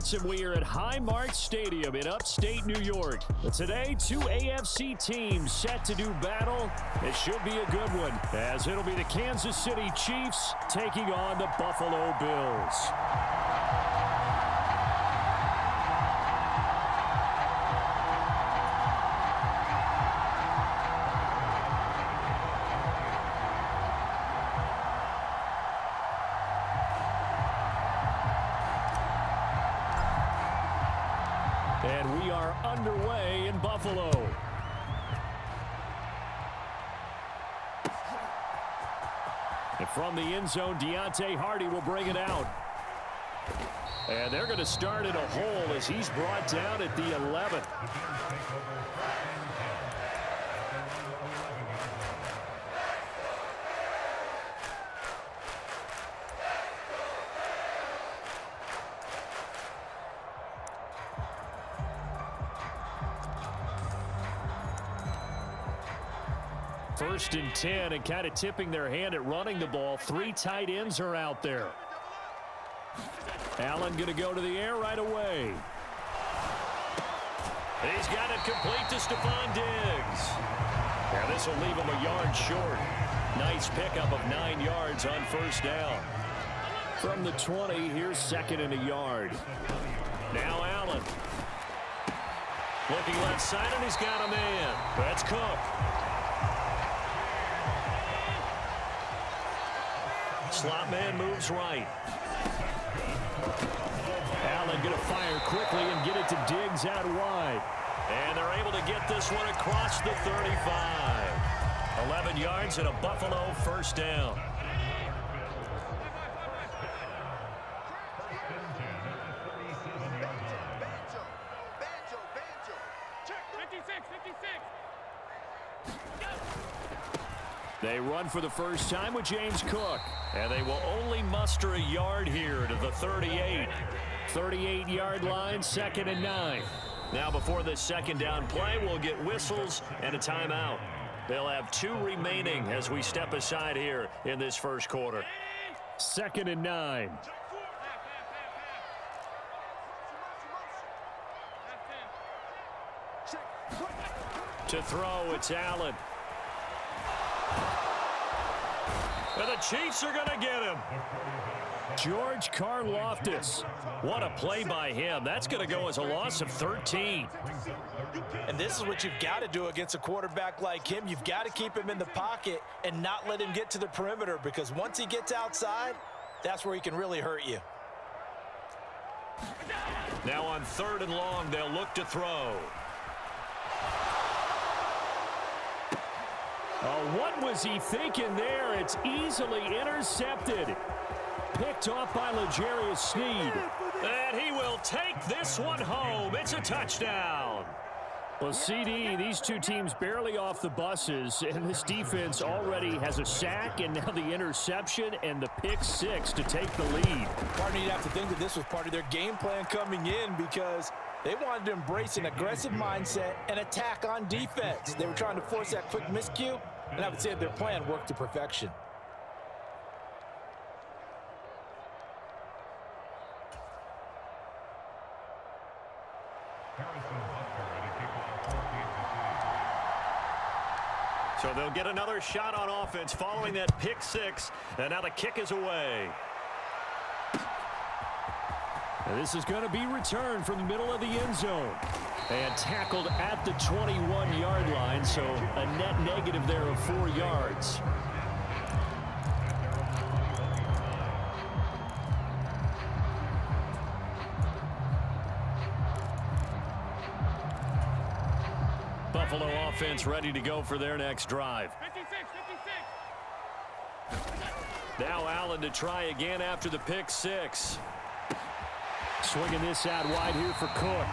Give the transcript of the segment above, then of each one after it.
Sports, and we are at Highmark Stadium in upstate New York. But today, two AFC teams set to do battle. It should be a good one, as it'll be the Kansas City Chiefs taking on the Buffalo Bills. And we are underway in Buffalo. And from the end zone, Deontay Hardy will bring it out. And they're going to start in a hole as he's brought down at the 11. First and 10, and kind of tipping their hand at running the ball. Three tight ends are out there. Allen going to go to the air right away. He's got it complete to Stephon Diggs. And this will leave him a yard short. Nice pickup of 9 yards on first down. From the 20, here's second and a yard. Now Allen. Looking left side, and he's got a man. That's Cook. Slot man moves right. Allen going to fire quickly and get it to Diggs out wide. And they're able to get this one across the 35. 11 yards and a Buffalo first down. They run for the first time with James Cook. And they will only muster a yard here to the 38. 38-yard line, 2nd and 9. Now before this second down play, we'll get whistles and a timeout. They'll have 2 remaining as we step aside here in this first quarter. 2nd and 9. To throw, it's Allen. And the Chiefs are going to get him. George Karlaftis. What a play by him. That's going to go as a loss of 13. And this is what you've got to do against a quarterback like him. You've got to keep him in the pocket and not let him get to the perimeter, because once he gets outside, that's where he can really hurt you. Now on 3rd and long, they'll look to throw. Oh, what was he thinking there? It's easily intercepted. Picked off by L'Jarius Sneed. And he will take this one home. It's a touchdown. Well, CD, these two teams barely off the buses, and this defense already has a sack and now the interception and the pick 6 to take the lead. Partner, you'd have to think that this was part of their game plan coming in, because they wanted to embrace an aggressive mindset and attack on defense. They were trying to force that quick miscue, and I would say their plan worked to perfection. So they'll get another shot on offense following that pick 6, and now the kick is away. And this is going to be returned from the middle of the end zone. And tackled at the 21-yard line, so a net negative there of 4 yards. Buffalo offense ready to go for their next drive. 56. Now Allen to try again after the pick 6. Swinging this out wide here for Cook.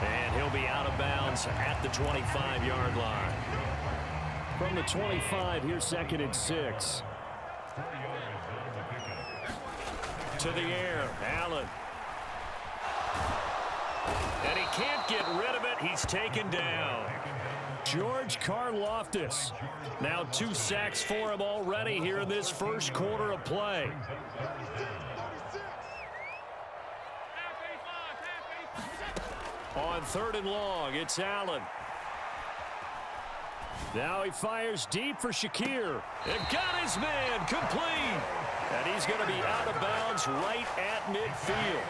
And he'll be out of bounds at the 25-yard line. From the 25, here's 2nd and 6. To the air, Allen. And he can't get rid of it. He's taken down. George Karlaftis. Now 2 sacks for him already here in this first quarter of play. On 3rd and long, it's Allen. Now he fires deep for Shakir. It got his man complete. And he's going to be out of bounds right at midfield.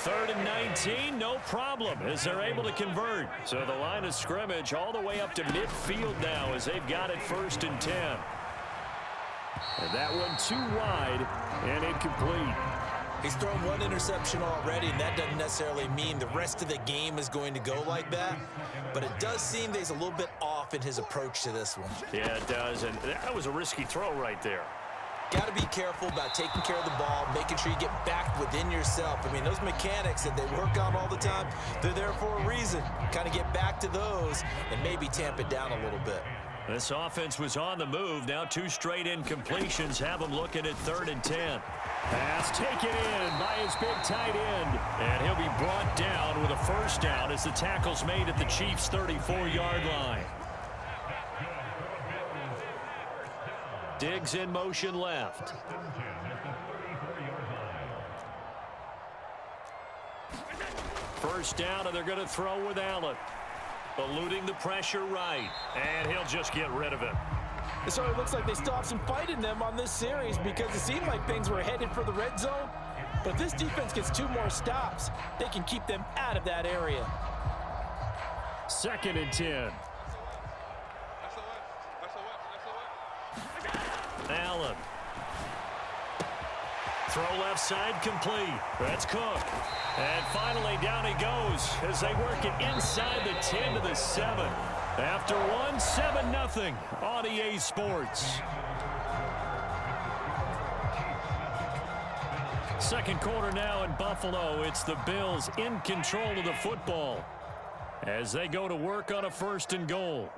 3rd and 19, no problem as they're able to convert. So the line of scrimmage all the way up to midfield now as they've got it 1st and 10. And that one too wide and incomplete. He's thrown one interception already, and that doesn't necessarily mean the rest of the game is going to go like that. But it does seem that he's a little bit off in his approach to this one. Yeah, it does, and that was a risky throw right there. Got to be careful about taking care of the ball, making sure you get back within yourself. I mean, those mechanics that they work on all the time, they're there for a reason. Kind of get back to those and maybe tamp it down a little bit. This offense was on the move. Now 2 straight incompletions have them looking at 3rd and 10. Pass taken in by his big tight end. And he'll be brought down with a 1st down as the tackle's made at the Chiefs' 34-yard line. Diggs in motion left. First down, and they're going to throw with Allen. Eluding the pressure right. And he'll just get rid of it. It sort of looks like they still have some fight in them on this series because it seemed like things were headed for the red zone. But if this defense gets 2 more stops, they can keep them out of that area. 2nd and 10. Allen. Throw left side complete. That's Cook. And finally down he goes as they work it inside the 10 to the 7. After 1, 7-0 on EA Sports. Second quarter now in Buffalo. It's the Bills in control of the football as they go to work on a 1st and goal.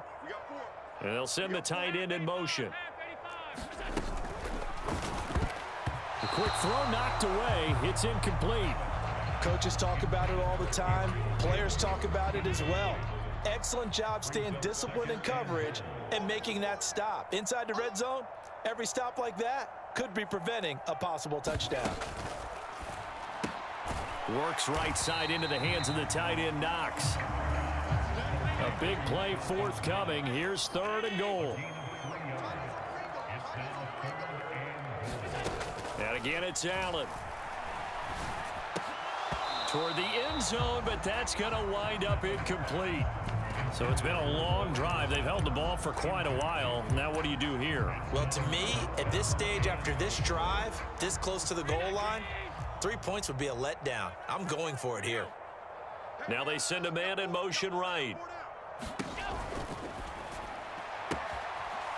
And they'll send the tight end in motion. A quick throw knocked away. It's incomplete. Coaches talk about it all the time. Players talk about it as well. Excellent job staying disciplined in coverage and making that stop. Inside the red zone, every stop like that could be preventing a possible touchdown. Works right side into the hands of the tight end Knox. A big play forthcoming. Here's 3rd and goal. And again, it's Allen. Toward the end zone, but that's going to wind up incomplete. So it's been a long drive. They've held the ball for quite a while. Now what do you do here? Well, to me, at this stage, after this drive, this close to the goal line, 3 points would be a letdown. I'm going for it here. Now they send a man in motion right.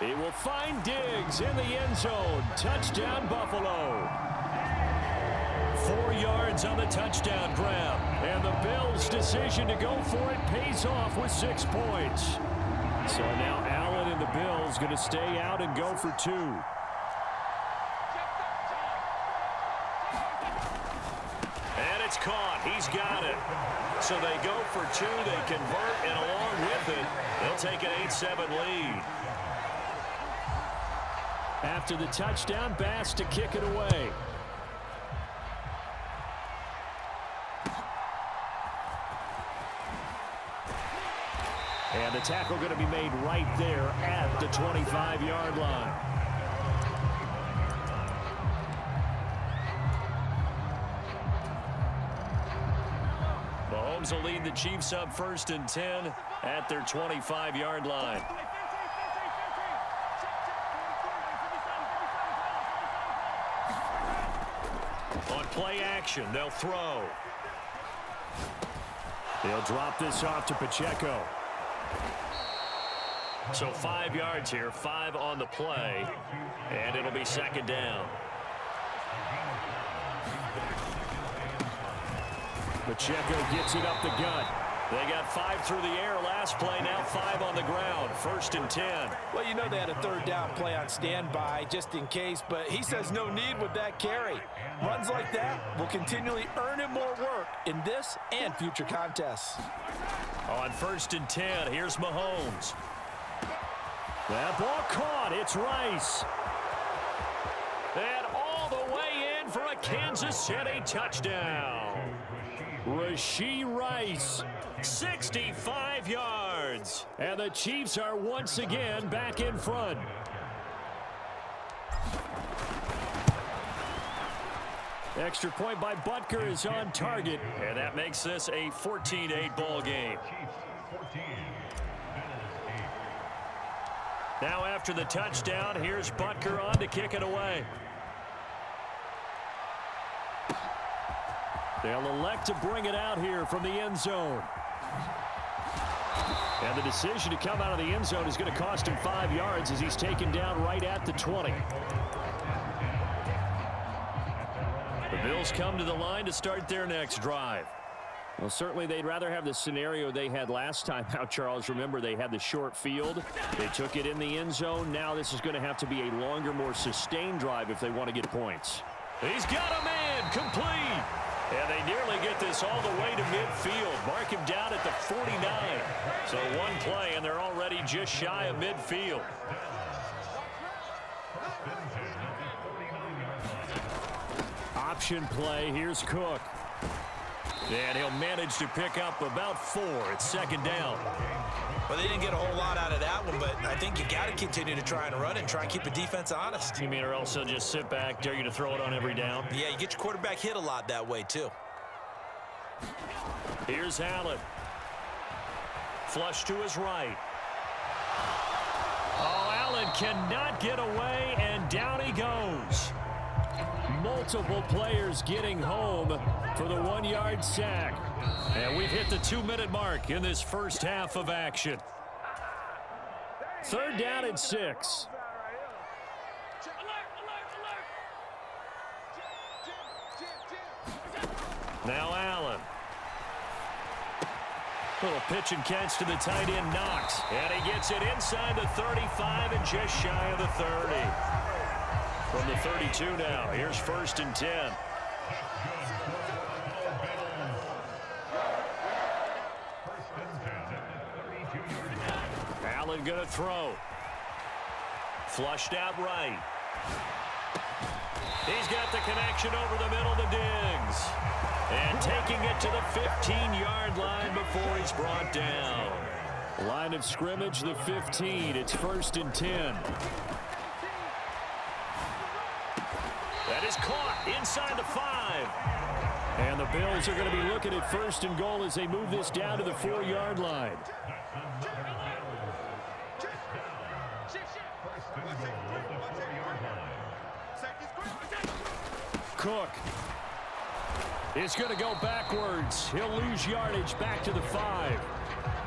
He will find Diggs in the end zone. Touchdown, Buffalo. 4 yards on the touchdown grab. And the Bills' decision to go for it pays off with 6 points. So now Allen and the Bills going to stay out and go for 2. And it's caught. He's got it. So they go for 2. They convert, and along with it, they'll take an 8-7 lead. After the touchdown, Bass to kick it away. And the tackle going to be made right there at the 25-yard line. Mahomes will lead the Chiefs up 1st and 10 at their 25-yard line. On play action, they'll throw. They'll drop this off to Pacheco. So 5 yards here, 5 on the play, and it'll be 2nd down. Pacheco gets it up the gut. They got 5 through the air last play, now 5 on the ground. 1st and 10. Well, you know they had a 3rd down play on standby just in case, but he says no need with that carry. Runs like that will continually earn him more work in this and future contests. On 1st and 10, here's Mahomes. That ball caught. It's Rice. And all the way in for a Kansas City touchdown. Rashee Rice, 65 yards. And the Chiefs are once again back in front. Extra point by Butker is on target. And that makes this a 14-8 ball game. Now after the touchdown, here's Butker on to kick it away. They'll elect to bring it out here from the end zone. And the decision to come out of the end zone is going to cost him 5 yards as he's taken down right at the 20. The Bills come to the line to start their next drive. Well, certainly they'd rather have the scenario they had last time out, Charles. Remember, they had the short field. They took it in the end zone. Now this is going to have to be a longer, more sustained drive if they want to get points. He's got a man complete. And they nearly get this all the way to midfield. Mark him down at the 49. So one play, and they're already just shy of midfield. Option play. Here's Cook. And he'll manage to pick up about 4. It's second down. Well, they didn't get a whole lot out of that one, but I think you got to continue to try and run and try and keep the defense honest. You mean, or else they'll just sit back, dare you to throw it on every down? Yeah, you get your quarterback hit a lot that way, too. Here's Allen. Flush to his right. Oh, Allen cannot get away, and down he goes. Multiple players getting home for the 1-yard sack. And we've hit the 2-minute mark in this first half of action. Third down and 6. Now Allen. Little pitch and catch to the tight end, Knox. And he gets it inside the 35 and just shy of the 30. From the 32 now, here's 1st and 10. Allen going to throw. Flushed out right. He's got the connection over the middle to Diggs. And taking it to the 15-yard line before he's brought down. Line of scrimmage, the 15. It's 1st and 10. That is caught inside the 5. And the Bills are going to be looking at 1st and goal as they move this down to the 4-yard line. Cook is going to go backwards. He'll lose yardage back to the 5.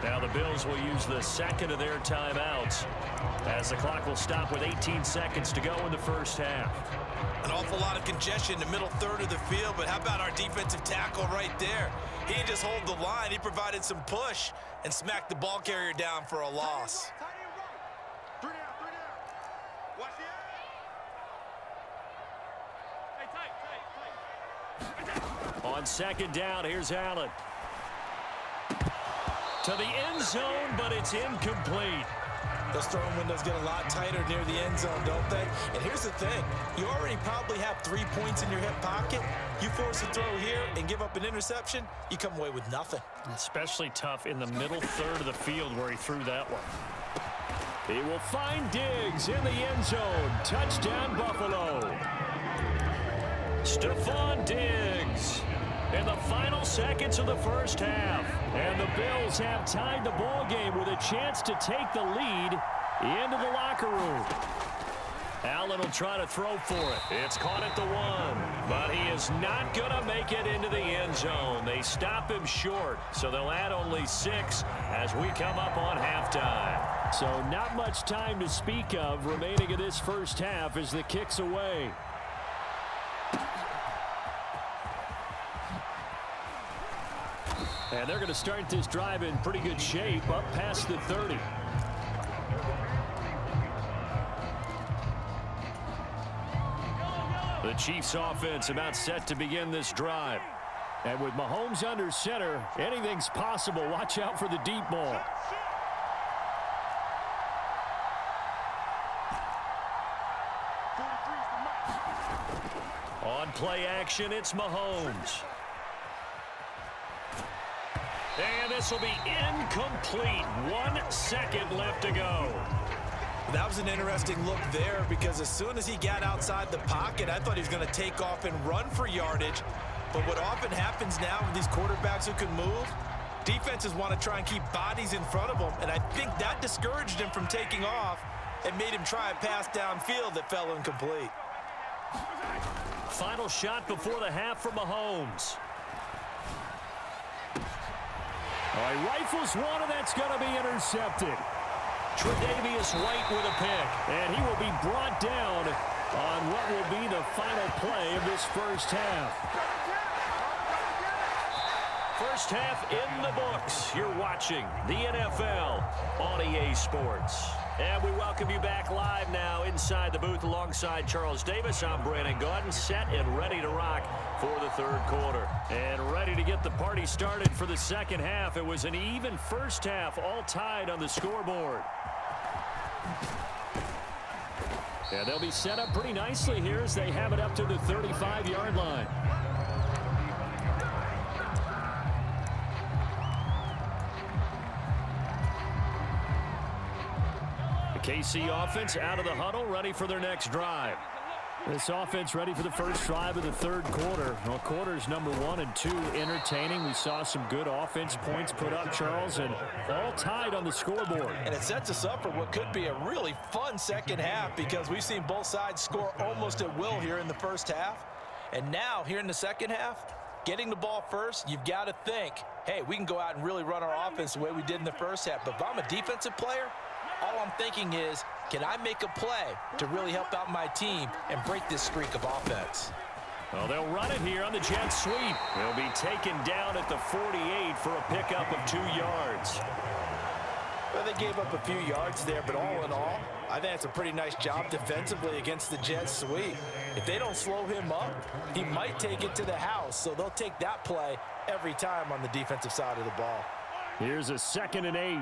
Now the Bills will use the second of their timeouts as the clock will stop with 18 seconds to go in the first half. An awful lot of congestion in the middle third of the field, but how about our defensive tackle right there? He didn't just hold the line. He provided some push and smacked the ball carrier down for a loss. On second down, here's Allen. To the end zone, but it's incomplete. Those throwing windows get a lot tighter near the end zone, don't they? And here's the thing. You already probably have 3 points in your hip pocket. You force a throw here and give up an interception, you come away with nothing. Especially tough in the middle third of the field where he threw that one. He will find Diggs in the end zone. Touchdown, Buffalo. Stephon Diggs in the final seconds of the first half. And the Bills have tied the ball game with a chance to take the lead into the locker room. Allen will try to throw for it. It's caught at the 1, but he is not going to make it into the end zone. They stop him short, so they'll add only 6 as we come up on halftime. So not much time to speak of remaining in this first half as the kick's away. And they're going to start this drive in pretty good shape, up past the 30. The Chiefs offense about set to begin this drive. And with Mahomes under center, anything's possible. Watch out for the deep ball. On play action, it's Mahomes. And this will be incomplete. 1 second left to go. That was an interesting look there because as soon as he got outside the pocket, I thought he was going to take off and run for yardage. But what often happens now with these quarterbacks who can move, defenses want to try and keep bodies in front of them, and I think that discouraged him from taking off and made him try a pass downfield that fell incomplete. Final shot before the half from Mahomes. All right, rifles one, and that's going to be intercepted. Tre'Davious White with a pick, and he will be brought down on what will be the final play of this first half. First half in the books. You're watching the NFL on EA Sports. And we welcome you back live now inside the booth alongside Charles Davis. I'm Brandon Gaudin, set and ready to rock for the third quarter. And ready to get the party started for the second half. It was an even first half, all tied on the scoreboard. And they'll be set up pretty nicely here as they have it up to the 35-yard line. The KC offense out of the huddle, ready for their next drive. This offense ready for the first drive of the third quarter. Well, quarters number 1 and 2 entertaining. We saw some good offense points put up, Charles, and all tied on the scoreboard. And it sets us up for what could be a really fun second half because we've seen both sides score almost at will here in the first half. And now, here in the second half, getting the ball first, you've got to think, hey, we can go out and really run our offense the way we did in the first half. But if I'm a defensive player, all I'm thinking is, can I make a play to really help out my team and break this streak of offense? Well, they'll run it here on the jet sweep. They'll be taken down at the 48 for a pickup of 2 yards. Well, they gave up a few yards there, but all in all, I think it's a pretty nice job defensively against the jet sweep. If they don't slow him up, he might take it to the house, so they'll take that play every time on the defensive side of the ball. Here's a 2nd and 8.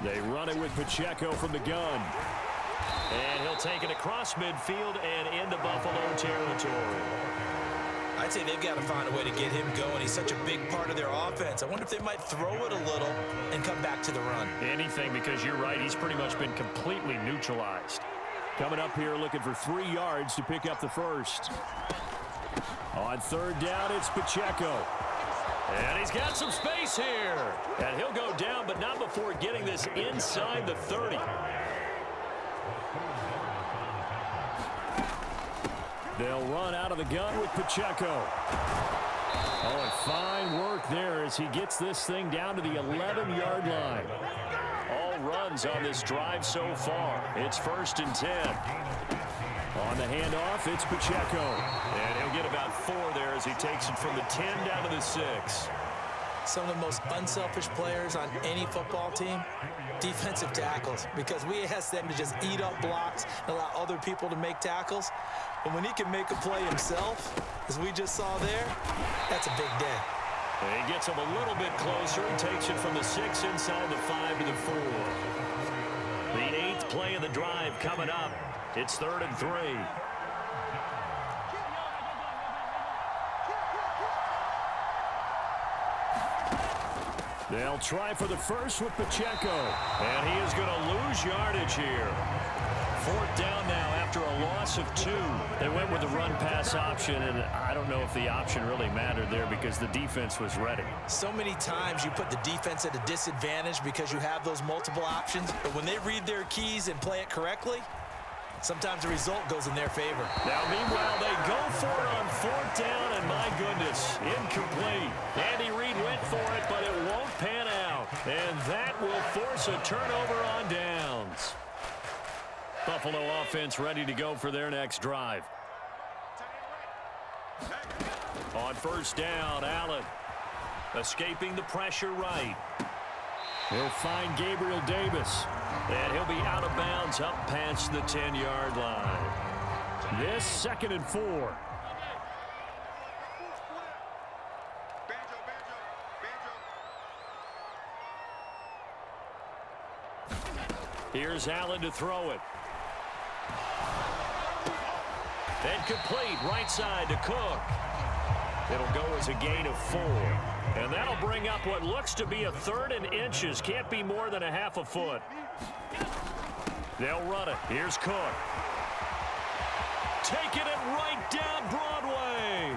They run it with Pacheco from the gun. And he'll take it across midfield and into Buffalo territory. I'd say they've got to find a way to get him going. He's such a big part of their offense. I wonder if they might throw it a little and come back to the run. Anything, because you're right, he's pretty much been completely neutralized. Coming up here looking for 3 yards to pick up the first. On third down, it's Pacheco. And he's got some space here. And he'll go down, but not before getting this inside the 30. They'll run out of the gun with Pacheco. Oh, and fine work there as he gets this thing down to the 11-yard line. All runs on this drive so far. It's 1st and 10. On the handoff, it's Pacheco. And he'll get about 4 there as he takes it from the 10 down to the 6. Some of the most unselfish players on any football team, defensive tackles, because we ask them to just eat up blocks and allow other people to make tackles. But when he can make a play himself, as we just saw there, that's a big day. And he gets him a little bit closer and takes it from the 6 inside the 5 to the 4. The 8th play of the drive coming up. It's 3rd and 3. They'll try for the first with Pacheco. And he is going to lose yardage here. 4th down now after a loss of 2. They went with the run-pass option, and I don't know if the option really mattered there because the defense was ready. So many times you put the defense at a disadvantage because you have those multiple options, but when they read their keys and play it correctly, sometimes the result goes in their favor. Now, meanwhile, they go for it on 4th down, and my goodness, incomplete. Andy Reid went for it, but it won't pan out. And that will force a turnover on downs. Buffalo offense ready to go for their next drive. On 1st down, Allen escaping the pressure right. He'll find Gabriel Davis, and he'll be out of bounds up past the 10-yard line. This 2nd and 4. Here's Allen to throw it. And complete right side to Cook. It'll go as a gain of 4. And that'll bring up what looks to be a 3rd and inches. Can't be more than a half a foot. They'll run it. Here's Cook. Taking it right down Broadway.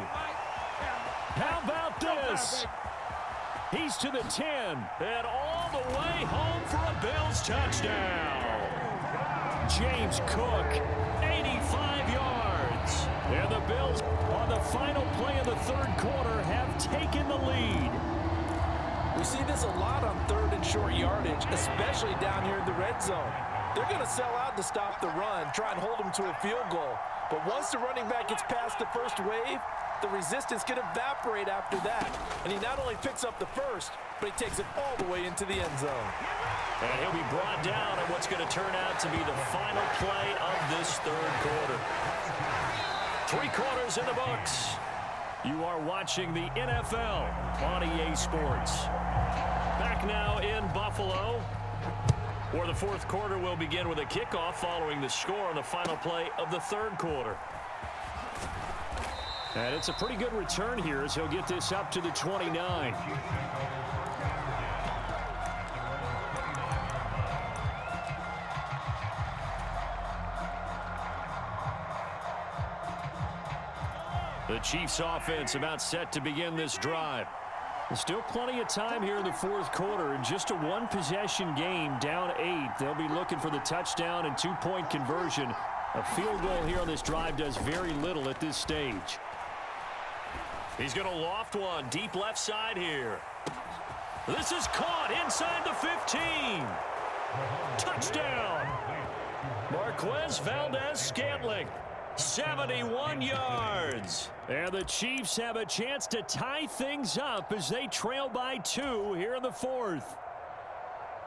How about this? He's to the 10. And all the way home for a Bills touchdown. James Cook, 85 yards. And the Bills, on the final play of the 3rd quarter, have taken the lead. We see this a lot on 3rd and short yardage, especially down here in the red zone. They're going to sell out to stop the run, try and hold them to a field goal. But once the running back gets past the first wave, the resistance can evaporate after that. And he not only picks up the first, but he takes it all the way into the end zone. And he'll be brought down at what's going to turn out to be the final play of this 3rd quarter. 3 quarters in the books. You are watching the NFL on EA Sports. Back now in Buffalo, where the 4th quarter will begin with a kickoff following the score on the final play of the 3rd quarter. And it's a pretty good return here as he'll get this up to the 29. The Chiefs offense about set to begin this drive. There's still plenty of time here in the 4th quarter, and just a 1-possession game, down 8. They'll be looking for the touchdown and 2-point conversion. A field goal here on this drive does very little at this stage. He's going to loft one deep left side here. This is caught inside the 15. Touchdown. Marquez Valdez-Scantling. 71 yards. And the Chiefs have a chance to tie things up as they trail by 2 here in the 4th.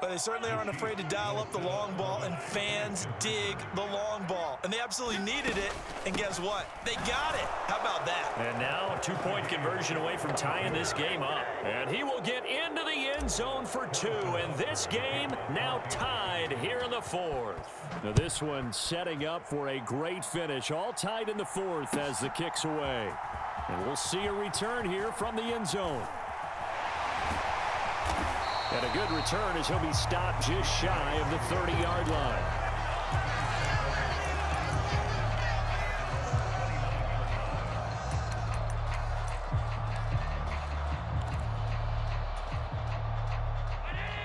But they certainly aren't afraid to dial up the long ball, and fans dig the long ball. And they absolutely needed it, and guess what? They got it. How about that? And now a 2-point conversion away from tying this game up. And he will get into the end zone for 2, and this game now tied here in the 4th. Now this one setting up for a great finish, all tied in the 4th as the kick's away. And we'll see a return here from the end zone. And a good return as he'll be stopped just shy of the 30-yard line.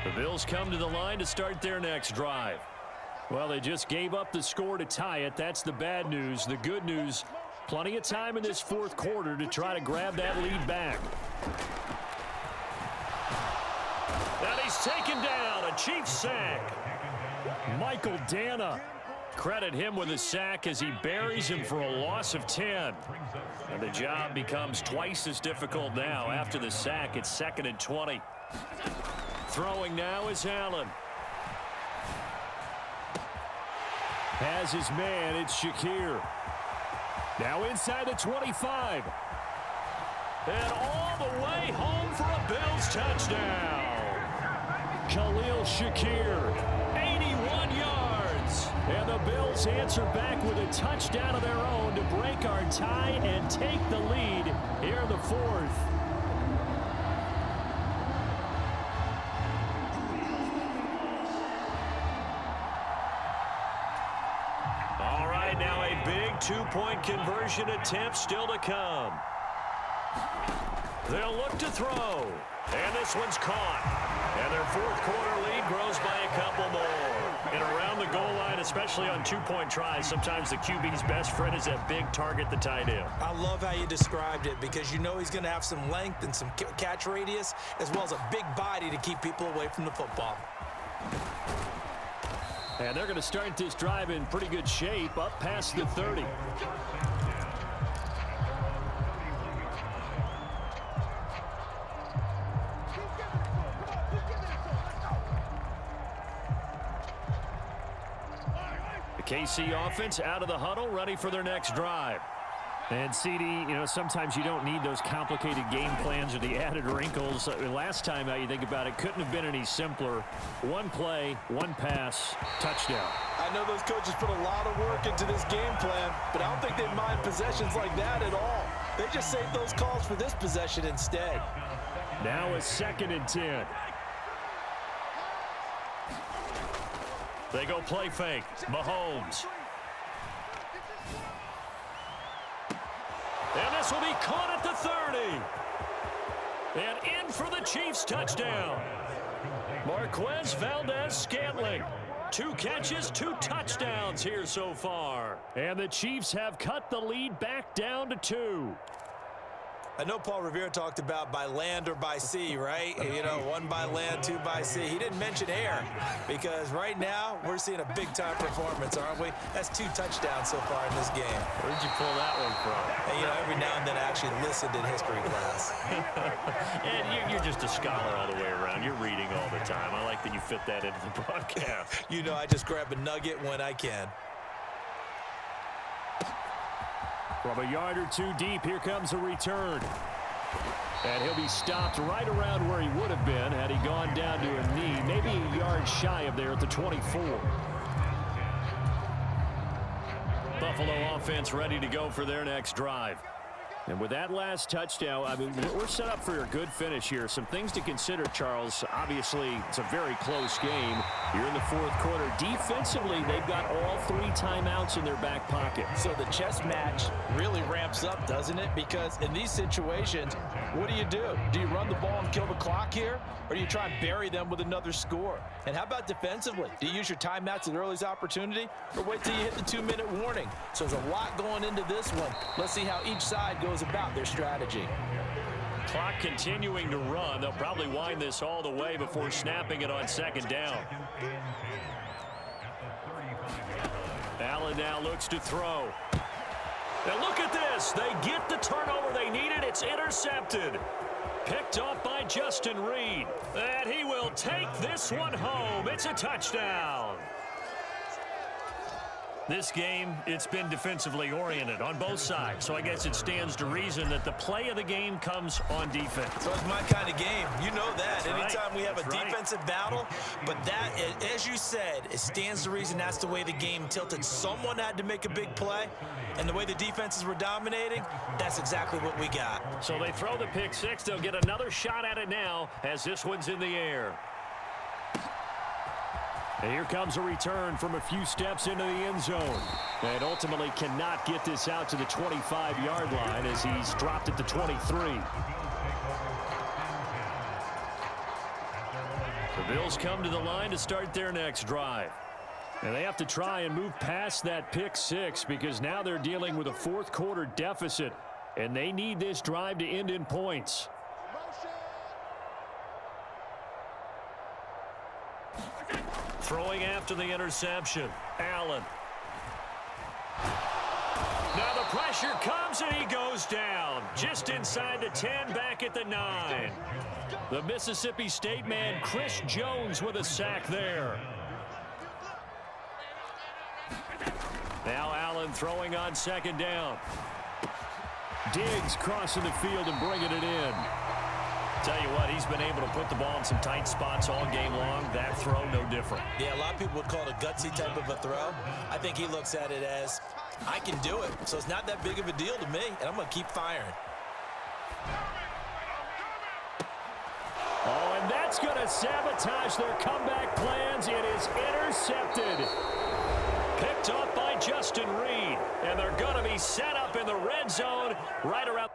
The Bills come to the line to start their next drive. Well, they just gave up the score to tie it. That's the bad news. The good news, plenty of time in this 4th quarter to try to grab that lead back. And he's taken down, a Chiefs sack. Michael Dana. Credit him with a sack as he buries him for a loss of 10. And the job becomes twice as difficult now. After the sack, it's 2nd and 20. Throwing now is Allen. Has his man, it's Shakir. Now inside the 25. And all the way home for a Bills touchdown. Khalil Shakir, 81 yards. And the Bills answer back with a touchdown of their own to break our tie and take the lead here in the 4th. All right, now a big 2-point conversion attempt still to come. They'll look to throw. And this one's caught. And their 4th quarter lead grows by a couple more. And around the goal line, especially on 2-point tries, sometimes the QB's best friend is that big target, the tight end. I love how you described it, because you know he's going to have some length and some catch radius, as well as a big body to keep people away from the football. And they're going to start this drive in pretty good shape, up past the 30. The KC offense out of the huddle, ready for their next drive. And CD, sometimes you don't need those complicated game plans or the added wrinkles. Last time you think about it, couldn't have been any simpler. One play, one pass, touchdown. I know those coaches put a lot of work into this game plan, but I don't think they mind possessions like that at all. They just save those calls for this possession instead. Now a 2nd and 10. They go play fake. Mahomes. And this will be caught at the 30. And in for the Chiefs touchdown. Marquez Valdez-Scantling. 2 catches, 2 touchdowns here so far. And the Chiefs have cut the lead back down to 2. I know Paul Revere talked about by land or by sea, right? 1 by land, 2 by sea. He didn't mention air because right now we're seeing a big-time performance, aren't we? That's 2 touchdowns so far in this game. Where'd you pull that one from? And, every now and then I actually listened in history class. And you're just a scholar all the way around. You're reading all the time. I like that you fit that into the broadcast. I just grab a nugget when I can. From a yard or 2 deep, here comes a return. And he'll be stopped right around where he would have been had he gone down to a knee, maybe a yard shy of there at the 24. Buffalo offense ready to go for their next drive. And with that last touchdown, we're set up for a good finish here. Some things to consider, Charles. Obviously, it's a very close game. You're in the 4th quarter. Defensively, they've got all 3 timeouts in their back pocket. So the chess match really ramps up, doesn't it? Because in these situations, what do? Do you run the ball and kill the clock here? Or do you try and bury them with another score? And how about defensively? Do you use your timeouts at earliest opportunity? Or wait till you hit the 2-minute warning? So there's a lot going into this one. Let's see how each side goes about their strategy. Clock continuing to run. They'll probably wind this all the way before snapping it on 2nd down. Allen now looks to throw. Now look at this. They get the turnover they needed. It's intercepted. Picked off by Justin Reed. And he will take this one home. It's a touchdown. This game, it's been defensively oriented on both sides, so I guess it stands to reason that the play of the game comes on defense. So it's my kind of game. You know that. That's Anytime we have a right. defensive battle, but that, as you said, it stands to reason that's the way the game tilted. Someone had to make a big play, and the way the defenses were dominating, that's exactly what we got. So they throw the pick 6. They'll get another shot at it now as this one's in the air. And here comes a return from a few steps into the end zone. And ultimately cannot get this out to the 25-yard line as he's dropped at the 23. The Bills come to the line to start their next drive. And they have to try and move past that pick 6 because now they're dealing with a 4th quarter deficit. And they need this drive to end in points. Throwing after the interception. Allen. Now the pressure comes and he goes down. Just inside the 10, back at the 9. The Mississippi State man, Chris Jones, with a sack there. Now Allen throwing on 2nd down. Diggs crossing the field and bringing it in. Tell you what, he's been able to put the ball in some tight spots all game long. That throw, no different. Yeah, a lot of people would call it a gutsy type of a throw. I think he looks at it as, I can do it, so it's not that big of a deal to me, and I'm going to keep firing. Oh, and that's going to sabotage their comeback plans. It is intercepted. Picked off by Justin Reed, and they're going to be set up in the red zone right around.